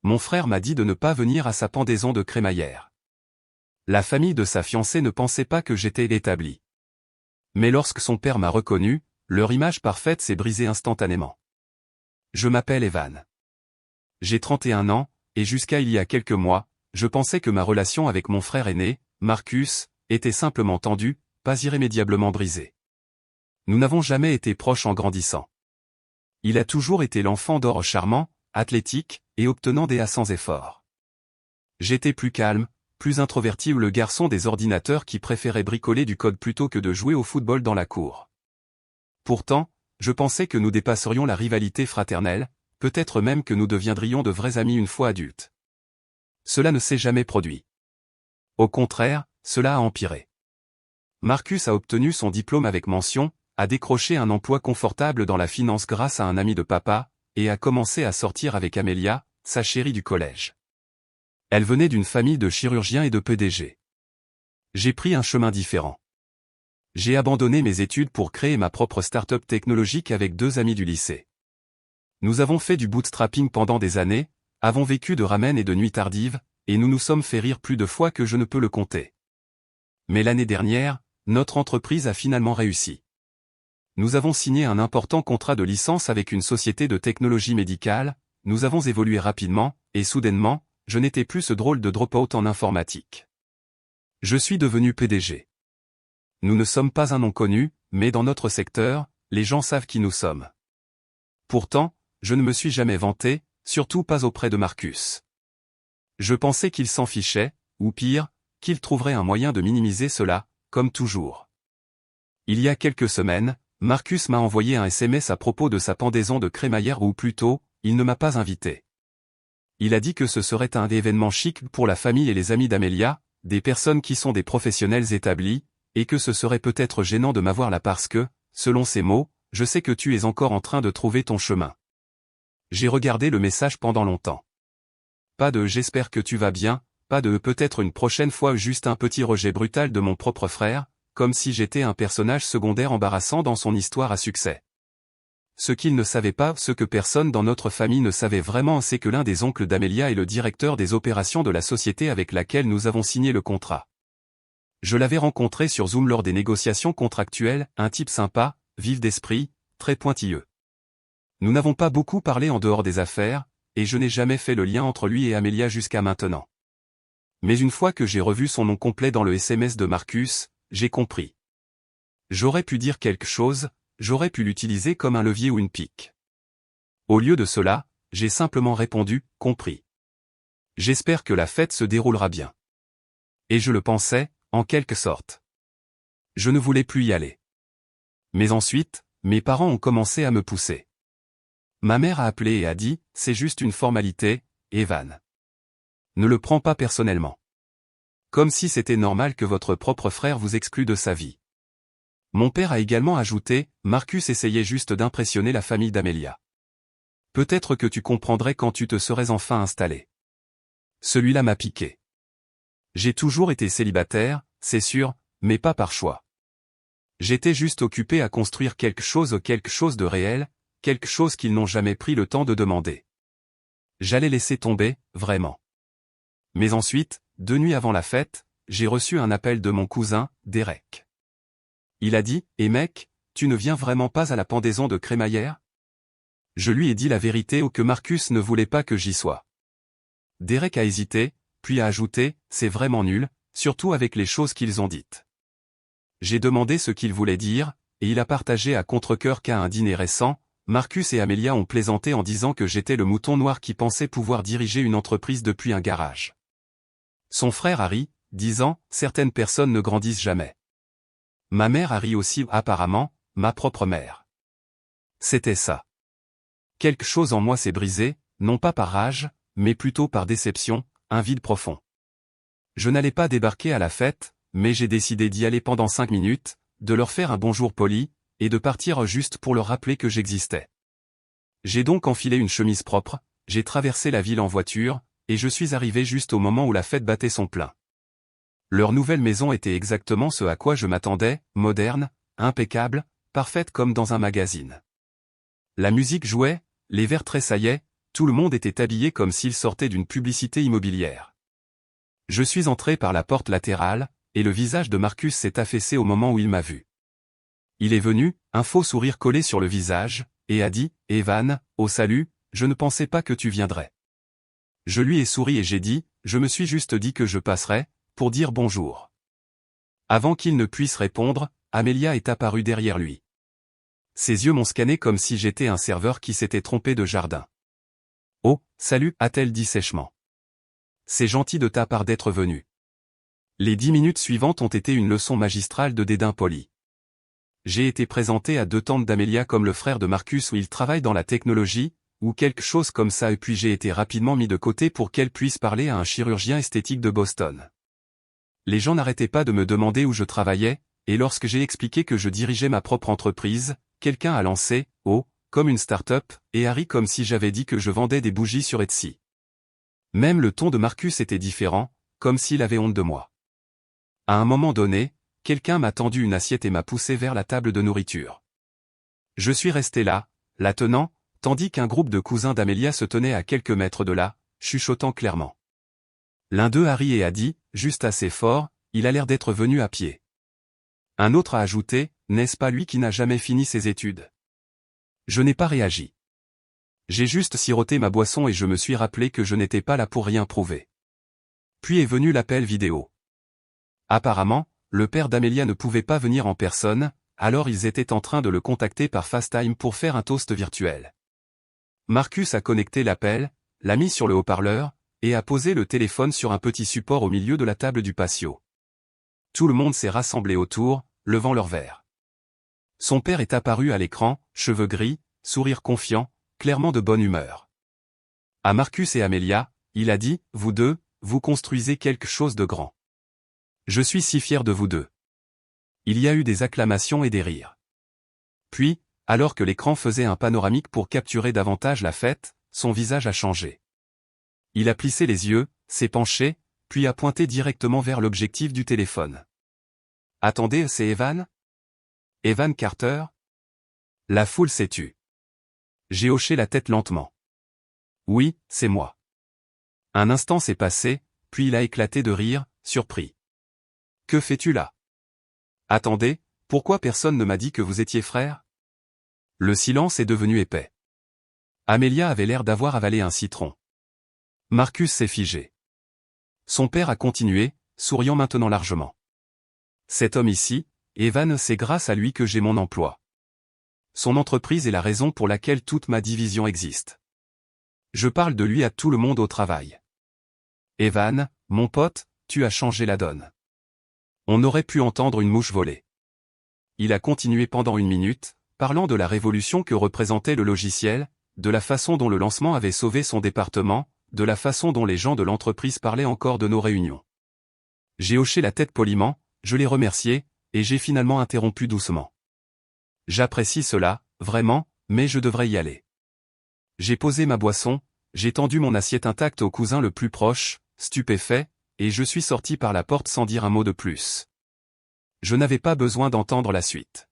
mon frère m'a dit de ne pas venir à sa pendaison de crémaillère. La famille de sa fiancée ne pensait pas que j'étais l'établi. Mais lorsque son père m'a reconnu, leur image parfaite s'est brisée instantanément. Je m'appelle Evan. J'ai 31 ans, et jusqu'à il y a quelques mois, je pensais que ma relation avec mon frère aîné, Marcus, était simplement tendue, pas irrémédiablement brisée. Nous n'avons jamais été proches en grandissant. Il a toujours été l'enfant d'or charmant, athlétique, et obtenant des A sans effort. J'étais plus calme, plus introverti ou le garçon des ordinateurs qui préférait bricoler du code plutôt que de jouer au football dans la cour. Pourtant, je pensais que nous dépasserions la rivalité fraternelle, peut-être même que nous deviendrions de vrais amis une fois adultes. Cela ne s'est jamais produit. Au contraire, cela a empiré. Marcus a obtenu son diplôme avec mention, a décroché un emploi confortable dans la finance grâce à un ami de papa, et a commencé à sortir avec Amelia, sa chérie du collège. Elle venait d'une famille de chirurgiens et de PDG. J'ai pris un chemin différent. J'ai abandonné mes études pour créer ma propre start-up technologique avec 2 amis du lycée. Nous avons fait du bootstrapping pendant des années, avons vécu de ramen et de nuits tardives, et nous nous sommes fait rire plus de fois que je ne peux le compter. Mais l'année dernière, notre entreprise a finalement réussi. Nous avons signé un important contrat de licence avec une société de technologie médicale, nous avons évolué rapidement, et soudainement, je n'étais plus ce drôle de drop-out en informatique. Je suis devenu PDG. Nous ne sommes pas un nom connu, mais dans notre secteur, les gens savent qui nous sommes. Pourtant, je ne me suis jamais vanté, surtout pas auprès de Marcus. Je pensais qu'il s'en fichait, ou pire, qu'il trouverait un moyen de minimiser cela, comme toujours. Il y a quelques semaines, Marcus m'a envoyé un SMS à propos de sa pendaison de crémaillère ou plutôt, il ne m'a pas invité. Il a dit que ce serait un événement chic pour la famille et les amis d'Amelia, des personnes qui sont des professionnels établis, et que ce serait peut-être gênant de m'avoir là parce que, selon ses mots, je sais que tu es encore en train de trouver ton chemin. J'ai regardé le message pendant longtemps. Pas de « j'espère que tu vas bien », pas de « peut-être une prochaine fois », juste un petit rejet brutal de mon propre frère, comme si j'étais un personnage secondaire embarrassant dans son histoire à succès. Ce qu'il ne savait pas, ce que personne dans notre famille ne savait vraiment, c'est que l'un des oncles d'Amelia est le directeur des opérations de la société avec laquelle nous avons signé le contrat. Je l'avais rencontré sur Zoom lors des négociations contractuelles, un type sympa, vif d'esprit, très pointilleux. Nous n'avons pas beaucoup parlé en dehors des affaires, et je n'ai jamais fait le lien entre lui et Amelia jusqu'à maintenant. Mais une fois que j'ai revu son nom complet dans le SMS de Marcus, j'ai compris. J'aurais pu dire quelque chose, j'aurais pu l'utiliser comme un levier ou une pique. Au lieu de cela, j'ai simplement répondu, compris. J'espère que la fête se déroulera bien. Et je le pensais, en quelque sorte. Je ne voulais plus y aller. Mais ensuite, mes parents ont commencé à me pousser. Ma mère a appelé et a dit, c'est juste une formalité, Evan. Ne le prends pas personnellement. Comme si c'était normal que votre propre frère vous exclue de sa vie. Mon père a également ajouté, Marcus essayait juste d'impressionner la famille d'Amelia. Peut-être que tu comprendrais quand tu te serais enfin installé. Celui-là m'a piqué. J'ai toujours été célibataire, c'est sûr, mais pas par choix. J'étais juste occupé à construire quelque chose de réel, quelque chose qu'ils n'ont jamais pris le temps de demander. J'allais laisser tomber, vraiment. Mais ensuite, 2 nuits avant la fête, j'ai reçu un appel de mon cousin, Derek. Il a dit, « Eh mec, tu ne viens vraiment pas à la pendaison de crémaillère ?» Je lui ai dit la vérité ou que Marcus ne voulait pas que j'y sois. Derek a hésité, puis a ajouté, « C'est vraiment nul, surtout avec les choses qu'ils ont dites. » J'ai demandé ce qu'il voulait dire, et il a partagé à contre-cœur qu'à un dîner récent, Marcus et Amelia ont plaisanté en disant que j'étais le mouton noir qui pensait pouvoir diriger une entreprise depuis un garage. Son frère a ri, disant, « Certaines personnes ne grandissent jamais. » Ma mère a ri aussi, apparemment, ma propre mère. C'était ça. Quelque chose en moi s'est brisé, non pas par rage, mais plutôt par déception, un vide profond. Je n'allais pas débarquer à la fête, mais j'ai décidé d'y aller pendant 5 minutes, de leur faire un bonjour poli, et de partir juste pour leur rappeler que j'existais. J'ai donc enfilé une chemise propre, j'ai traversé la ville en voiture, et je suis arrivé juste au moment où la fête battait son plein. Leur nouvelle maison était exactement ce à quoi je m'attendais, moderne, impeccable, parfaite comme dans un magazine. La musique jouait, les verres tressaillaient, tout le monde était habillé comme s'il sortait d'une publicité immobilière. Je suis entré par la porte latérale, et le visage de Marcus s'est affaissé au moment où il m'a vu. Il est venu, un faux sourire collé sur le visage, et a dit, « Evan, au salut, je ne pensais pas que tu viendrais. » Je lui ai souri et j'ai dit, « Je me suis juste dit que je passerais, pour dire bonjour. » Avant qu'il ne puisse répondre, Amelia est apparue derrière lui. Ses yeux m'ont scanné comme si j'étais un serveur qui s'était trompé de jardin. « Oh, salut » a-t-elle dit sèchement. « C'est gentil de ta part d'être venu. » Les 10 minutes suivantes ont été une leçon magistrale de dédain poli. J'ai été présenté à 2 tantes d'Amelia comme le frère de Marcus où il travaille dans la technologie, ou quelque chose comme ça et puis j'ai été rapidement mis de côté pour qu'elle puisse parler à un chirurgien esthétique de Boston. Les gens n'arrêtaient pas de me demander où je travaillais, et lorsque j'ai expliqué que je dirigeais ma propre entreprise, quelqu'un a lancé, oh, comme une start-up, et a ri comme si j'avais dit que je vendais des bougies sur Etsy. Même le ton de Marcus était différent, comme s'il avait honte de moi. À un moment donné, quelqu'un m'a tendu une assiette et m'a poussé vers la table de nourriture. Je suis resté là, la tenant, tandis qu'un groupe de cousins d'Amelia se tenait à quelques mètres de là, chuchotant clairement. L'un d'eux a ri et a dit, juste assez fort, il a l'air d'être venu à pied. Un autre a ajouté, n'est-ce pas lui qui n'a jamais fini ses études? Je n'ai pas réagi. J'ai juste siroté ma boisson et je me suis rappelé que je n'étais pas là pour rien prouver. Puis est venu l'appel vidéo. Apparemment, le père d'Amelia ne pouvait pas venir en personne, alors ils étaient en train de le contacter par FaceTime pour faire un toast virtuel. Marcus a connecté l'appel, l'a mis sur le haut-parleur, et a posé le téléphone sur un petit support au milieu de la table du patio. Tout le monde s'est rassemblé autour, levant leur verre. Son père est apparu à l'écran, cheveux gris, sourire confiant, clairement de bonne humeur. À Marcus et Amelia, il a dit, vous deux, vous construisez quelque chose de grand. Je suis si fier de vous deux. Il y a eu des acclamations et des rires. Puis, alors que l'écran faisait un panoramique pour capturer davantage la fête, son visage a changé. Il a plissé les yeux, s'est penché, puis a pointé directement vers l'objectif du téléphone. Attendez, c'est Evan? Evan Carter? La foule s'est tue. J'ai hoché la tête lentement. Oui, c'est moi. Un instant s'est passé, puis il a éclaté de rire, surpris. Que fais-tu là? Attendez, pourquoi personne ne m'a dit que vous étiez frères? Le silence est devenu épais. Amelia avait l'air d'avoir avalé un citron. Marcus s'est figé. Son père a continué, souriant maintenant largement. Cet homme ici, Evan, c'est grâce à lui que j'ai mon emploi. Son entreprise est la raison pour laquelle toute ma division existe. Je parle de lui à tout le monde au travail. Evan, mon pote, tu as changé la donne. On aurait pu entendre une mouche voler. Il a continué pendant 1 minute, parlant de la révolution que représentait le logiciel, de la façon dont le lancement avait sauvé son département, de la façon dont les gens de l'entreprise parlaient encore de nos réunions. J'ai hoché la tête poliment, je l'ai remercié, et j'ai finalement interrompu doucement. J'apprécie cela, vraiment, mais je devrais y aller. J'ai posé ma boisson, j'ai tendu mon assiette intacte au cousin le plus proche, stupéfait, et je suis sorti par la porte sans dire un mot de plus. Je n'avais pas besoin d'entendre la suite.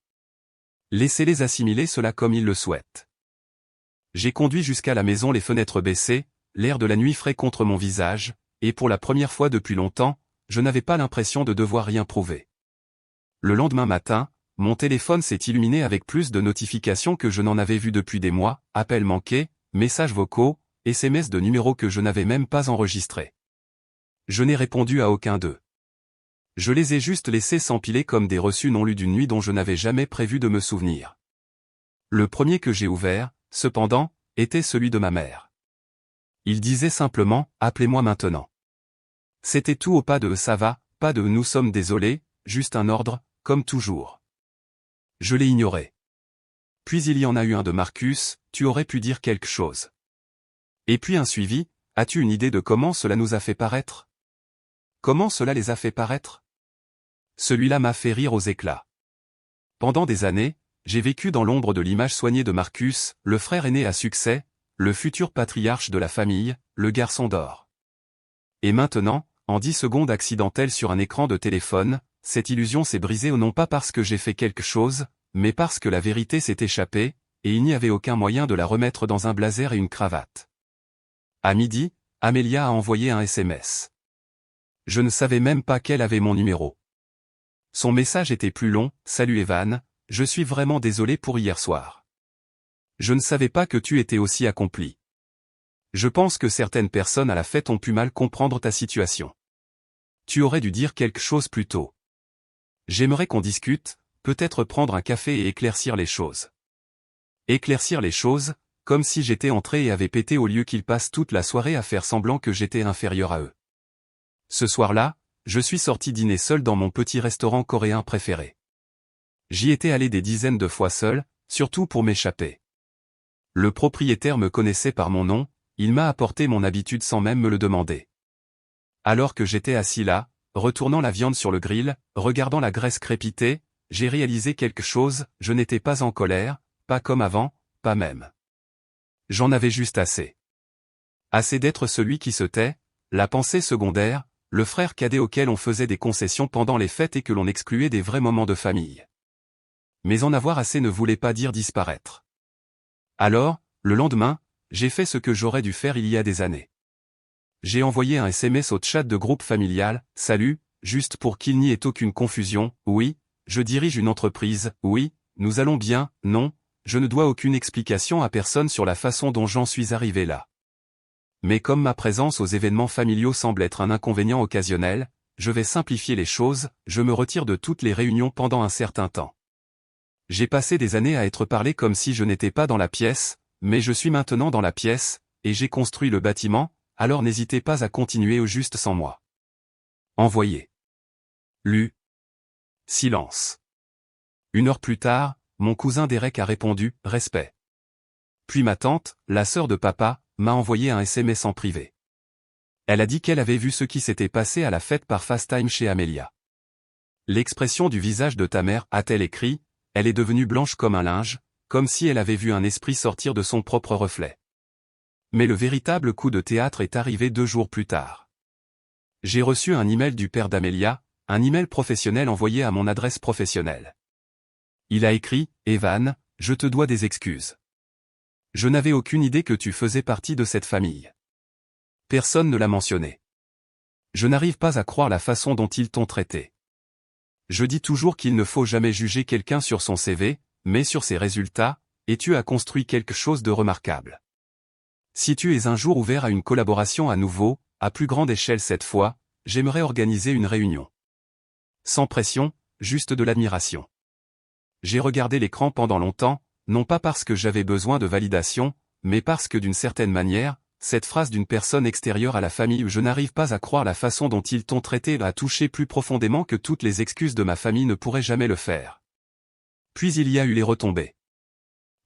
Laissez-les assimiler cela comme ils le souhaitent. J'ai conduit jusqu'à la maison les fenêtres baissées, l'air de la nuit frais contre mon visage, et pour la première fois depuis longtemps, je n'avais pas l'impression de devoir rien prouver. Le lendemain matin, mon téléphone s'est illuminé avec plus de notifications que je n'en avais vu depuis des mois, appels manqués, messages vocaux, SMS de numéros que je n'avais même pas enregistrés. Je n'ai répondu à aucun d'eux. Je les ai juste laissés s'empiler comme des reçus non lus d'une nuit dont je n'avais jamais prévu de me souvenir. Le premier que j'ai ouvert, cependant, était celui de ma mère. Il disait simplement « Appelez-moi maintenant ». C'était tout au pas de « ça va », pas de « nous sommes désolés », juste un ordre, comme toujours. Je l'ai ignoré. Puis il y en a eu un de Marcus, tu aurais pu dire quelque chose. Et puis un suivi, as-tu une idée de comment cela nous a fait paraître? Comment cela les a fait paraître? Celui-là m'a fait rire aux éclats. Pendant des années, j'ai vécu dans l'ombre de l'image soignée de Marcus, le frère aîné à succès, le futur patriarche de la famille, le garçon d'or. Et maintenant, en 10 secondes accidentelles sur un écran de téléphone, cette illusion s'est brisée non pas parce que j'ai fait quelque chose, mais parce que la vérité s'est échappée, et il n'y avait aucun moyen de la remettre dans un blazer et une cravate. À midi, Amélia a envoyé un SMS. Je ne savais même pas qu'elle avait mon numéro. Son message était plus long: « Salut Evan, je suis vraiment désolé pour hier soir. Je ne savais pas que tu étais aussi accompli. Je pense que certaines personnes à la fête ont pu mal comprendre ta situation. Tu aurais dû dire quelque chose plus tôt. J'aimerais qu'on discute, peut-être prendre un café et éclaircir les choses. » Éclaircir les choses, comme si j'étais entré et avait pété au lieu qu'ils passent toute la soirée à faire semblant que j'étais inférieur à eux. Ce soir-là, je suis sorti dîner seul dans mon petit restaurant coréen préféré. J'y étais allé des dizaines de fois seul, surtout pour m'échapper. Le propriétaire me connaissait par mon nom, il m'a apporté mon habitude sans même me le demander. Alors que j'étais assis là, retournant la viande sur le grill, regardant la graisse crépiter, j'ai réalisé quelque chose: je n'étais pas en colère, pas comme avant, pas même. J'en avais juste assez. Assez d'être celui qui se tait, la pensée secondaire, le frère cadet auquel on faisait des concessions pendant les fêtes et que l'on excluait des vrais moments de famille. Mais en avoir assez ne voulait pas dire disparaître. Alors, le lendemain, j'ai fait ce que j'aurais dû faire il y a des années. J'ai envoyé un SMS au chat de groupe familial: « Salut, juste pour qu'il n'y ait aucune confusion, oui, je dirige une entreprise, oui, nous allons bien, non, je ne dois aucune explication à personne sur la façon dont j'en suis arrivé là. Mais comme ma présence aux événements familiaux semble être un inconvénient occasionnel, je vais simplifier les choses, je me retire de toutes les réunions pendant un certain temps. J'ai passé des années à être parlé comme si je n'étais pas dans la pièce, mais je suis maintenant dans la pièce, et j'ai construit le bâtiment, alors n'hésitez pas à continuer au juste sans moi. » Envoyé. Lu. Silence. 1 heure plus tard, mon cousin Derek a répondu: « Respect. » Puis ma tante, la sœur de papa, m'a envoyé un SMS en privé. Elle a dit qu'elle avait vu ce qui s'était passé à la fête par FaceTime chez Amélia. L'expression du visage de ta mère, a-t-elle écrit, elle est devenue blanche comme un linge, comme si elle avait vu un esprit sortir de son propre reflet. Mais le véritable coup de théâtre est arrivé 2 jours plus tard. J'ai reçu un email du père d'Amélia, un email professionnel envoyé à mon adresse professionnelle. Il a écrit: « Evan, je te dois des excuses. Je n'avais aucune idée que tu faisais partie de cette famille. Personne ne l'a mentionné. Je n'arrive pas à croire la façon dont ils t'ont traité. Je dis toujours qu'il ne faut jamais juger quelqu'un sur son CV, mais sur ses résultats, et tu as construit quelque chose de remarquable. Si tu es un jour ouvert à une collaboration à nouveau, à plus grande échelle cette fois, j'aimerais organiser une réunion. Sans pression, juste de l'admiration. » J'ai regardé l'écran pendant longtemps, non pas parce que j'avais besoin de validation, mais parce que d'une certaine manière, cette phrase d'une personne extérieure à la famille: « Je n'arrive pas à croire la façon dont ils t'ont traité » a touché plus profondément que toutes les excuses de ma famille ne pourraient jamais le faire. Puis il y a eu les retombées.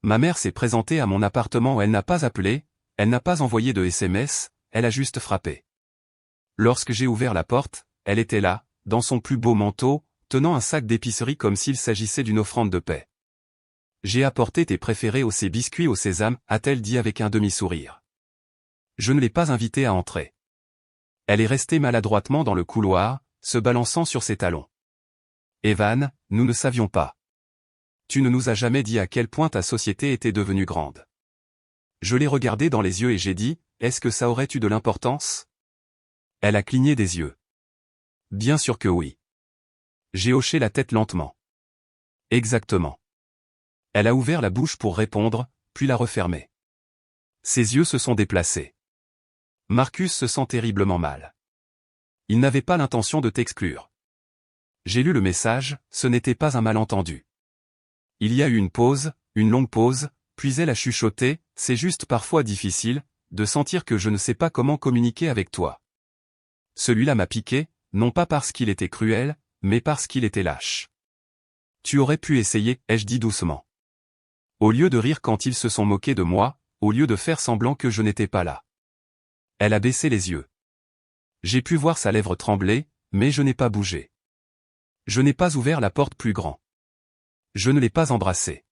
Ma mère s'est présentée à mon appartement, elle n'a pas appelé, elle n'a pas envoyé de SMS, elle a juste frappé. Lorsque j'ai ouvert la porte, elle était là, dans son plus beau manteau, tenant un sac d'épicerie comme s'il s'agissait d'une offrande de paix. « J'ai apporté tes préférés aux ces biscuits au sésame » a-t-elle dit avec un demi-sourire. Je ne l'ai pas invitée à entrer. Elle est restée maladroitement dans le couloir, se balançant sur ses talons. « Evan, nous ne savions pas. Tu ne nous as jamais dit à quel point ta société était devenue grande. » Je l'ai regardée dans les yeux et j'ai dit: « Est-ce que ça aurait eu de l'importance ?» Elle a cligné des yeux. « Bien sûr que oui. » J'ai hoché la tête lentement. « Exactement. » Elle a ouvert la bouche pour répondre, puis l'a refermée. Ses yeux se sont déplacés. Marcus se sent terriblement mal. Il n'avait pas l'intention de t'exclure. J'ai lu le message, ce n'était pas un malentendu. Il y a eu une pause, une longue pause, puis elle a chuchoté: « C'est juste parfois difficile, de sentir que je ne sais pas comment communiquer avec toi. » Celui-là m'a piqué, non pas parce qu'il était cruel, mais parce qu'il était lâche. Tu aurais pu essayer, ai-je dit doucement. Au lieu de rire quand ils se sont moqués de moi, au lieu de faire semblant que je n'étais pas là. Elle a baissé les yeux. J'ai pu voir sa lèvre trembler, mais je n'ai pas bougé. Je n'ai pas ouvert la porte plus grand. Je ne l'ai pas embrassé.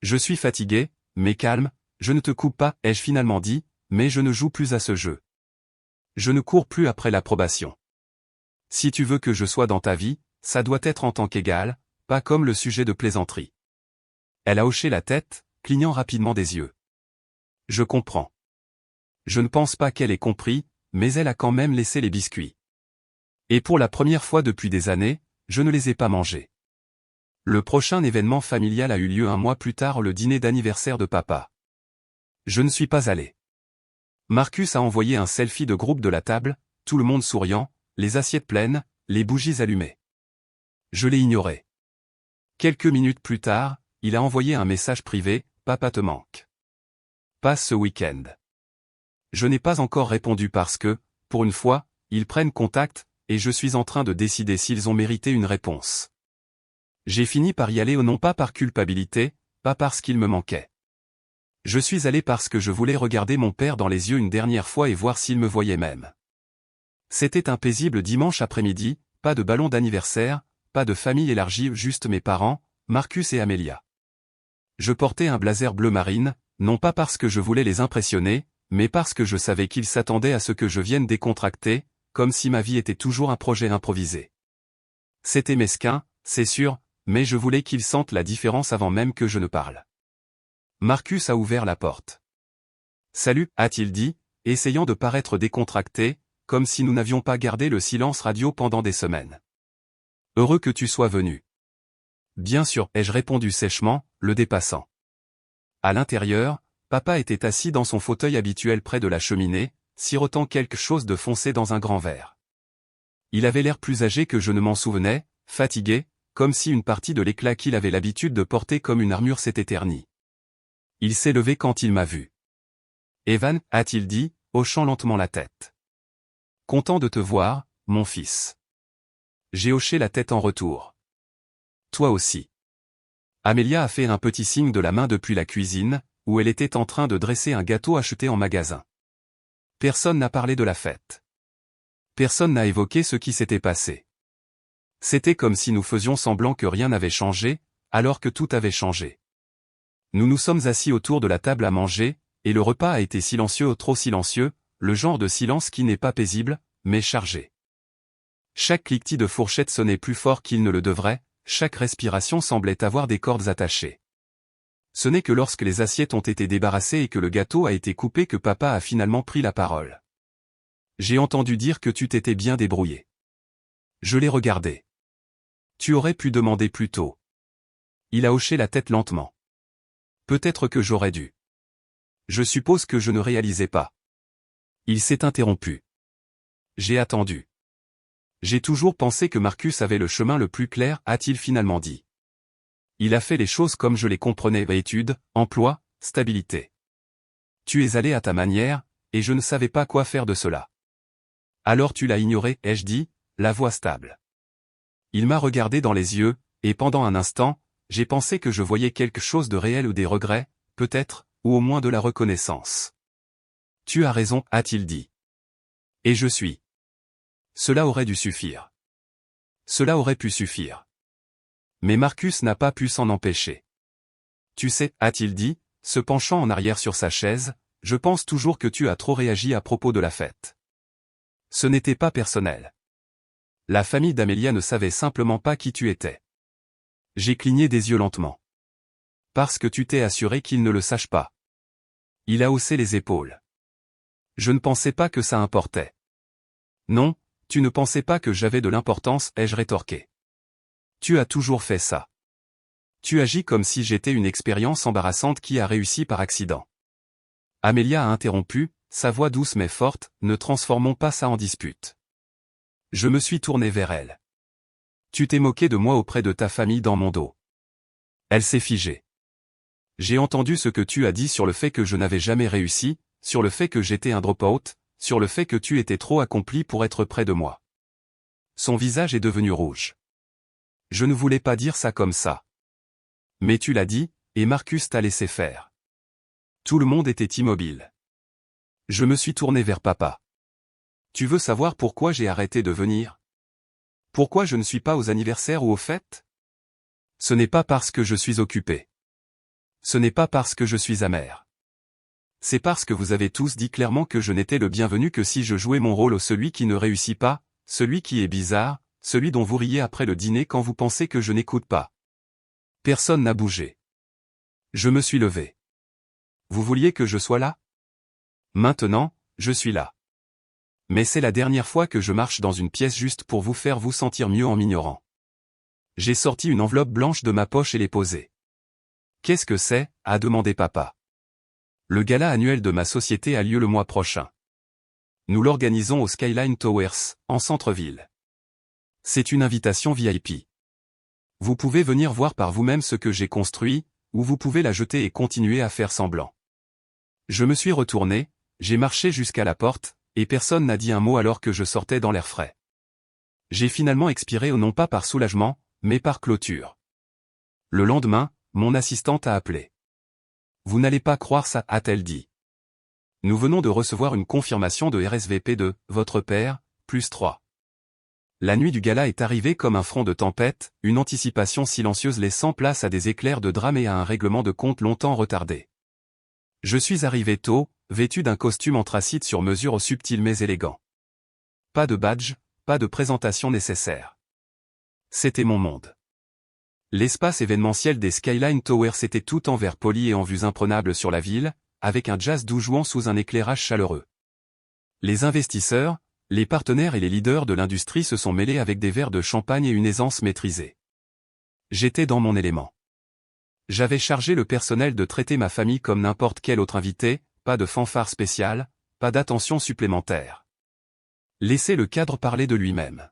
Je suis fatigué, mais calme, je ne te coupe pas, ai-je finalement dit, mais je ne joue plus à ce jeu. Je ne cours plus après l'approbation. Si tu veux que je sois dans ta vie, ça doit être en tant qu'égal, pas comme le sujet de plaisanterie. Elle a hoché la tête, clignant rapidement des yeux. Je comprends. Je ne pense pas qu'elle ait compris, mais elle a quand même laissé les biscuits. Et pour la première fois depuis des années, je ne les ai pas mangés. Le prochain événement familial a eu lieu un mois plus tard, le dîner d'anniversaire de papa. Je ne suis pas allé. Marcus a envoyé un selfie de groupe de la table, tout le monde souriant, les assiettes pleines, les bougies allumées. Je l'ai ignoré. Quelques minutes plus tard, il a envoyé un message privé, « Papa te manque. Passe ce week-end. » Je n'ai pas encore répondu parce que, pour une fois, ils prennent contact, et je suis en train de décider s'ils ont mérité une réponse. J'ai fini par y aller non pas par culpabilité, pas parce qu'il me manquait. Je suis allé parce que je voulais regarder mon père dans les yeux une dernière fois et voir s'il me voyait même. C'était un paisible dimanche après-midi, pas de ballon d'anniversaire, pas de famille élargie, juste mes parents, Marcus et Amelia. Je portais un blazer bleu marine, non pas parce que je voulais les impressionner, mais parce que je savais qu'ils s'attendaient à ce que je vienne décontracter, comme si ma vie était toujours un projet improvisé. C'était mesquin, c'est sûr, mais je voulais qu'ils sentent la différence avant même que je ne parle. Marcus a ouvert la porte. « Salut » a-t-il dit, essayant de paraître décontracté, comme si nous n'avions pas gardé le silence radio pendant des semaines. « Heureux que tu sois venu. »« Bien sûr » ai-je répondu sèchement, le dépassant. À l'intérieur, papa était assis dans son fauteuil habituel près de la cheminée, sirotant quelque chose de foncé dans un grand verre. Il avait l'air plus âgé que je ne m'en souvenais, fatigué, comme si une partie de l'éclat qu'il avait l'habitude de porter comme une armure s'était ternie. Il s'est levé quand il m'a vu. « Evan » a-t-il dit, hochant lentement la tête. « Content de te voir, mon fils. » J'ai hoché la tête en retour. « Toi aussi. » Amelia a fait un petit signe de la main depuis la cuisine, où elle était en train de dresser un gâteau acheté en magasin. Personne n'a parlé de la fête. Personne n'a évoqué ce qui s'était passé. C'était comme si nous faisions semblant que rien n'avait changé, alors que tout avait changé. Nous nous sommes assis autour de la table à manger, et le repas a été silencieux, trop silencieux, le genre de silence qui n'est pas paisible, mais chargé. Chaque cliquetis de fourchette sonnait plus fort qu'il ne le devrait, chaque respiration semblait avoir des cordes attachées. Ce n'est que lorsque les assiettes ont été débarrassées et que le gâteau a été coupé que papa a finalement pris la parole. J'ai entendu dire que tu t'étais bien débrouillé. Je l'ai regardé. Tu aurais pu demander plus tôt. Il a hoché la tête lentement. Peut-être que j'aurais dû. Je suppose que je ne réalisais pas. Il s'est interrompu. J'ai attendu. J'ai toujours pensé que Marcus avait le chemin le plus clair, a-t-il finalement dit. Il a fait les choses comme je les comprenais, études, emploi, stabilité. Tu es allé à ta manière, et je ne savais pas quoi faire de cela. Alors tu l'as ignoré, ai-je dit, la voix stable. Il m'a regardé dans les yeux, et pendant un instant, j'ai pensé que je voyais quelque chose de réel ou des regrets, peut-être, ou au moins de la reconnaissance. Tu as raison, a-t-il dit. Et je suis. Cela aurait dû suffire. Cela aurait pu suffire. Mais Marcus n'a pas pu s'en empêcher. Tu sais, a-t-il dit, se penchant en arrière sur sa chaise, je pense toujours que tu as trop réagi à propos de la fête. Ce n'était pas personnel. La famille d'Amelia ne savait simplement pas qui tu étais. J'ai cligné des yeux lentement. Parce que tu t'es assuré qu'ils ne le sachent pas. Il a haussé les épaules. Je ne pensais pas que ça importait. Non, tu ne pensais pas que j'avais de l'importance, ai-je rétorqué. Tu as toujours fait ça. Tu agis comme si j'étais une expérience embarrassante qui a réussi par accident. Amelia a interrompu, sa voix douce mais forte, ne transformons pas ça en dispute. Je me suis tourné vers elle. Tu t'es moqué de moi auprès de ta famille dans mon dos. Elle s'est figée. J'ai entendu ce que tu as dit sur le fait que je n'avais jamais réussi, sur le fait que j'étais un drop-out, sur le fait que tu étais trop accompli pour être près de moi. Son visage est devenu rouge. Je ne voulais pas dire ça comme ça. Mais tu l'as dit, et Marcus t'a laissé faire. Tout le monde était immobile. Je me suis tourné vers papa. Tu veux savoir pourquoi j'ai arrêté de venir? Pourquoi je ne suis pas aux anniversaires ou aux fêtes? Ce n'est pas parce que je suis occupé. Ce n'est pas parce que je suis amer. C'est parce que vous avez tous dit clairement que je n'étais le bienvenu que si je jouais mon rôle au celui qui ne réussit pas, celui qui est bizarre, celui dont vous riez après le dîner quand vous pensez que je n'écoute pas. Personne n'a bougé. Je me suis levé. Vous vouliez que je sois là? Maintenant, je suis là. Mais c'est la dernière fois que je marche dans une pièce juste pour vous faire vous sentir mieux en m'ignorant. J'ai sorti une enveloppe blanche de ma poche et l'ai posée. Qu'est-ce que c'est? A demandé papa. Le gala annuel de ma société a lieu le mois prochain. Nous l'organisons au Skyline Towers, en centre-ville. C'est une invitation VIP. Vous pouvez venir voir par vous-même ce que j'ai construit, ou vous pouvez la jeter et continuer à faire semblant. Je me suis retourné, j'ai marché jusqu'à la porte, et personne n'a dit un mot alors que je sortais dans l'air frais. J'ai finalement expiré non pas par soulagement, mais par clôture. Le lendemain, mon assistante a appelé. Vous n'allez pas croire ça, a-t-elle dit. Nous venons de recevoir une confirmation de RSVP de votre père, +3. La nuit du gala est arrivée comme un front de tempête, une anticipation silencieuse laissant place à des éclairs de drame et à un règlement de compte longtemps retardé. Je suis arrivé tôt, vêtu d'un costume anthracite sur mesure subtil mais élégant. Pas de badge, pas de présentation nécessaire. C'était mon monde. L'espace événementiel des Skyline Towers était tout en verre poli et en vues imprenables sur la ville, avec un jazz doux jouant sous un éclairage chaleureux. Les investisseurs, les partenaires et les leaders de l'industrie se sont mêlés avec des verres de champagne et une aisance maîtrisée. J'étais dans mon élément. J'avais chargé le personnel de traiter ma famille comme n'importe quel autre invité, pas de fanfare spéciale, pas d'attention supplémentaire. Laissez le cadre parler de lui-même.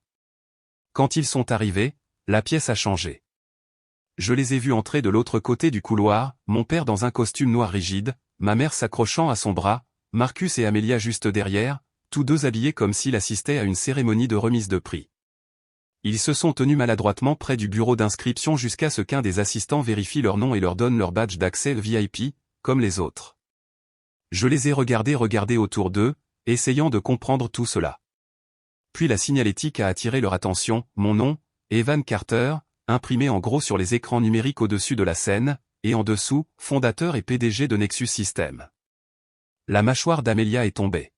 Quand ils sont arrivés, la pièce a changé. Je les ai vus entrer de l'autre côté du couloir, mon père dans un costume noir rigide, ma mère s'accrochant à son bras, Marcus et Amelia juste derrière, tous deux habillés comme s'ils assistaient à une cérémonie de remise de prix. Ils se sont tenus maladroitement près du bureau d'inscription jusqu'à ce qu'un des assistants vérifie leur nom et leur donne leur badge d'accès VIP, comme les autres. Je les ai regardés autour d'eux, essayant de comprendre tout cela. Puis la signalétique a attiré leur attention, mon nom, Evan Carter, imprimé en gros sur les écrans numériques au-dessus de la scène, et en dessous, fondateur et PDG de Nexus Systems. La mâchoire d'Amelia est tombée.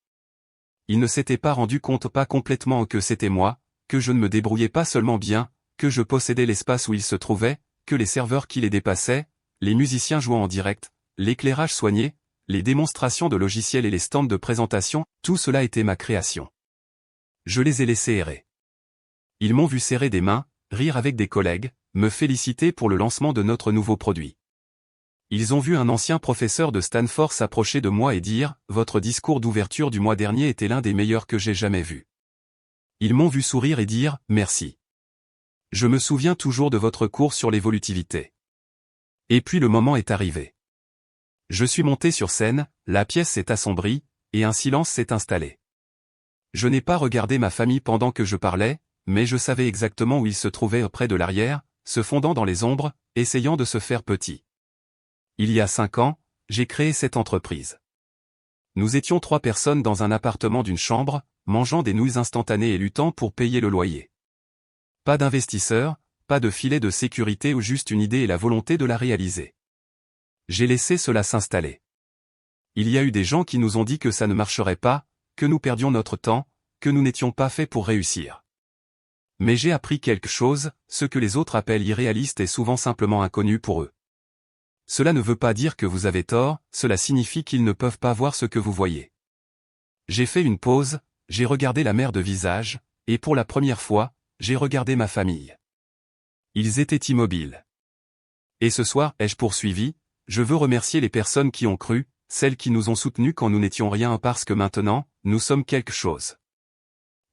Il ne s'était pas rendu compte pas complètement que c'était moi, que je ne me débrouillais pas seulement bien, que je possédais l'espace où il se trouvait, que les serveurs qui les dépassaient, les musiciens jouant en direct, l'éclairage soigné, les démonstrations de logiciels et les stands de présentation, tout cela était ma création. Je les ai laissés errer. Ils m'ont vu serrer des mains, rire avec des collègues, me féliciter pour le lancement de notre nouveau produit. Ils ont vu un ancien professeur de Stanford s'approcher de moi et dire « Votre discours d'ouverture du mois dernier était l'un des meilleurs que j'ai jamais vus. » Ils m'ont vu sourire et dire « Merci. Je me souviens toujours de votre cours sur l'évolutivité. » Et puis le moment est arrivé. Je suis monté sur scène, la pièce s'est assombrie, et un silence s'est installé. Je n'ai pas regardé ma famille pendant que je parlais, mais je savais exactement où ils se trouvaient près de l'arrière, se fondant dans les ombres, essayant de se faire petits. Il y a 5 ans, j'ai créé cette entreprise. Nous étions 3 personnes dans un appartement d'une chambre, mangeant des nouilles instantanées et luttant pour payer le loyer. Pas d'investisseurs, pas de filet de sécurité ou juste une idée et la volonté de la réaliser. J'ai laissé cela s'installer. Il y a eu des gens qui nous ont dit que ça ne marcherait pas, que nous perdions notre temps, que nous n'étions pas faits pour réussir. Mais j'ai appris quelque chose, ce que les autres appellent irréaliste est souvent simplement inconnu pour eux. Cela ne veut pas dire que vous avez tort, cela signifie qu'ils ne peuvent pas voir ce que vous voyez. J'ai fait une pause, j'ai regardé la mer de visage, et pour la première fois, j'ai regardé ma famille. Ils étaient immobiles. Et ce soir, ai-je poursuivi, je veux remercier les personnes qui ont cru, celles qui nous ont soutenus quand nous n'étions rien parce que maintenant, nous sommes quelque chose.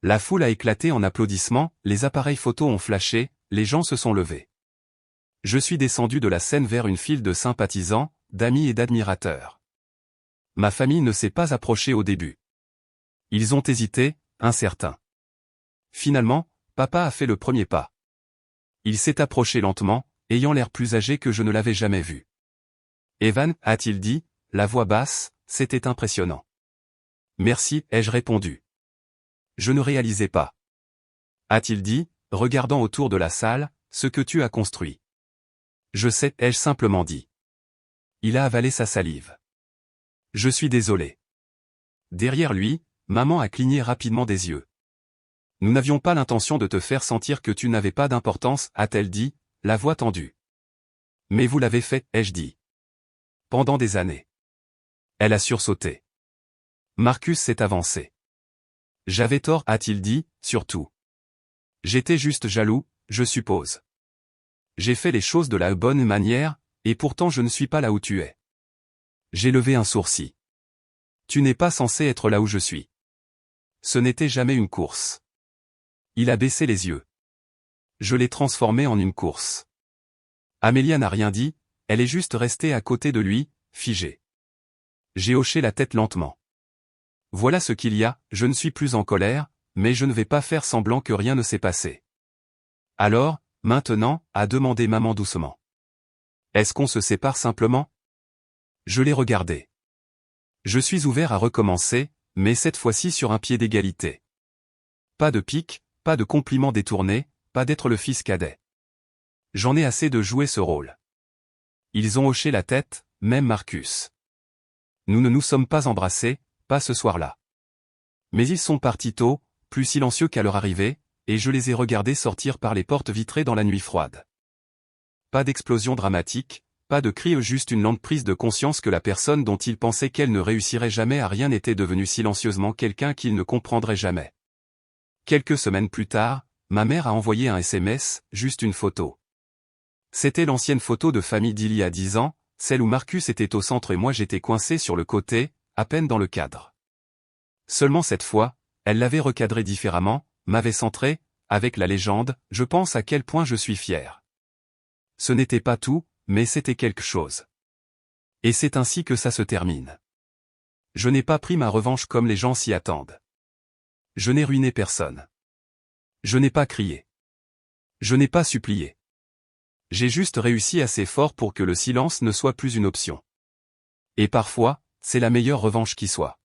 La foule a éclaté en applaudissements, les appareils photos ont flashé, les gens se sont levés. Je suis descendu de la scène vers une file de sympathisants, d'amis et d'admirateurs. Ma famille ne s'est pas approchée au début. Ils ont hésité, incertains. Finalement, papa a fait le premier pas. Il s'est approché lentement, ayant l'air plus âgé que je ne l'avais jamais vu. Evan, a-t-il dit, la voix basse, c'était impressionnant. Merci, ai-je répondu. Je ne réalisais pas. A-t-il dit, regardant autour de la salle, ce que tu as construit. Je sais, ai-je simplement dit. Il a avalé sa salive. Je suis désolé. Derrière lui, maman a cligné rapidement des yeux. Nous n'avions pas l'intention de te faire sentir que tu n'avais pas d'importance, a-t-elle dit, la voix tendue. Mais vous l'avez fait, ai-je dit. Pendant des années. Elle a sursauté. Marcus s'est avancé. J'avais tort, a-t-il dit, surtout. J'étais juste jaloux, je suppose. J'ai fait les choses de la bonne manière, et pourtant je ne suis pas là où tu es. J'ai levé un sourcil. Tu n'es pas censé être là où je suis. Ce n'était jamais une course. Il a baissé les yeux. Je l'ai transformé en une course. Amélia n'a rien dit, elle est juste restée à côté de lui, figée. J'ai hoché la tête lentement. Voilà ce qu'il y a, je ne suis plus en colère, mais je ne vais pas faire semblant que rien ne s'est passé. Alors, maintenant, a demandé maman doucement. Est-ce qu'on se sépare simplement? Je l'ai regardé. Je suis ouvert à recommencer, mais cette fois-ci sur un pied d'égalité. Pas de pique, pas de compliments détournés, pas d'être le fils cadet. J'en ai assez de jouer ce rôle. Ils ont hoché la tête, même Marcus. Nous ne nous sommes pas embrassés, pas ce soir-là. Mais ils sont partis tôt, plus silencieux qu'à leur arrivée, et je les ai regardés sortir par les portes vitrées dans la nuit froide. Pas d'explosion dramatique, pas de cri, juste une lente prise de conscience que la personne dont ils pensaient qu'elle ne réussirait jamais à rien était devenue silencieusement quelqu'un qu'ils ne comprendraient jamais. Quelques semaines plus tard, ma mère a envoyé un SMS, juste une photo. C'était l'ancienne photo de famille d'il y a 10 ans, celle où Marcus était au centre et moi j'étais coincé sur le côté, à peine dans le cadre. Seulement cette fois, elle l'avait recadré différemment, m'avait centré, avec la légende, je pense à quel point je suis fier. Ce n'était pas tout, mais c'était quelque chose. Et c'est ainsi que ça se termine. Je n'ai pas pris ma revanche comme les gens s'y attendent. Je n'ai ruiné personne. Je n'ai pas crié. Je n'ai pas supplié. J'ai juste réussi assez fort pour que le silence ne soit plus une option. Et parfois, c'est la meilleure revanche qui soit.